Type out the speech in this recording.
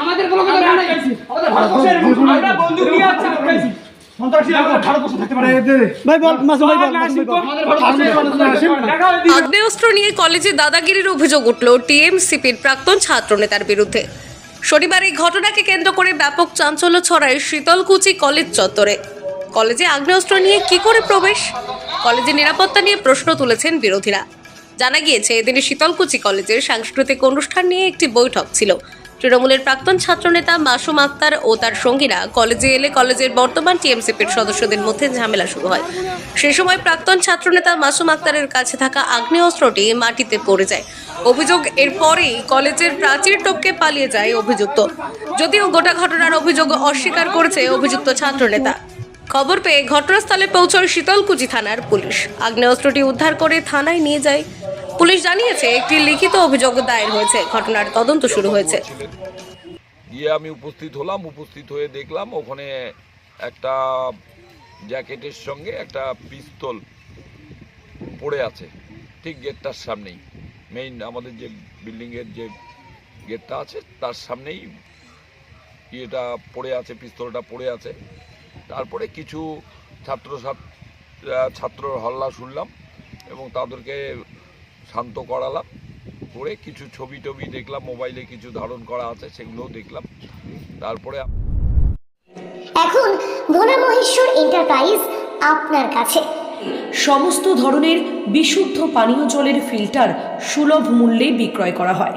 আমাদের কোনো কথা নাই। আমাদের ভারতবর্ষের আমরা বন্দুক নিয়ে আসছি আটকাইছি। সন্ত্রাসী ভারতবর্ষে থাকতে পারে। ভাই বল মাসুম ভাই বল আমাদের ভারতবর্ষে আগ্নেয়াস্ত্র নিয়ে কলেজে দাদাগিরির অভিযোগ উঠল টিএমসিপির প্রাক্তন ছাত্রনেতার বিরুদ্ধে। শনিবার এই ঘটনাকে কেন্দ্র করে ব্যাপক চাঞ্চল্য ছড়ায় শীতলকুচি কলেজ চত্বরে। কলেজে আগ্নেয়াস্ত্র নিয়ে কি করে প্রবেশ? কলেজের নিরাপত্তা নিয়ে প্রশ্ন তুলেছেন বিরোধীরা। জানা গিয়েছে এদিন শীতলকুচি কলেজের সাংস্কৃতিক অনুষ্ঠান নিয়ে একটি বৈঠক ছিল। তৃণমূলের প্রাক্তন ছাত্রনেতা মাসুম আক্তার ও তার সঙ্গীরা কলেজে এলে কলেজের বর্তমান টিএমসিপির সদস্যদের মধ্যে ঝামেলা শুরু হয়। সেই সময় প্রাক্তন ছাত্রনেতা মাসুম আক্তারের কাছে থাকা আগ্নেয়াস্ত্রটি মাটিতে পড়ে যায়। অভিযোগ এরপরেই কলেজের প্রাচীর টপকে পালিয়ে যায় অভিযুক্ত। যদিও গোটা ঘটনার অভিযোগ অস্বীকার করেছে অভিযুক্ত ছাত্রনেতা। খবর পেয়ে ঘটনাস্থলে পৌঁছয় শীতলকুচি থানার পুলিশ। আগ্নেয়াস্ত্রটি উদ্ধার করে থানায় নিয়ে যায়। পুলিশ জানিয়েছে একটি লিখিত অভিযোগ দায়ের হয়েছে। ঘটনার তদন্ত শুরু হয়েছে। গিয়ে আমি উপস্থিত হলাম, উপস্থিত হয়ে দেখলাম ওখানে একটা জ্যাকেটের সঙ্গে একটা পিস্তল পড়ে আছে, ঠিক গেটটার সামনেই। মেইন আমাদের যে বিল্ডিংয়ের যে গেটটা আছে তার সামনেই ইয়েটা পড়ে আছে, পিস্তলটা পড়ে আছে। তারপরে কিছু ছাত্র হল্লা শুনলাম এবং তাদেরকে শান্ত করালাম, করে কিছু ছবি টবি দেখলাম, মোবাইলে কিছু ধারণ করা আছে সেগুলোও দেখলাম। তারপরে এখন ভোলা মহেশ্বর এন্টারপ্রাইজ আপনার কাছে সমস্ত ধরনের বিশুদ্ধ পানীয় জলের ফিল্টার সুলভ মূল্যে বিক্রয় করা হয়।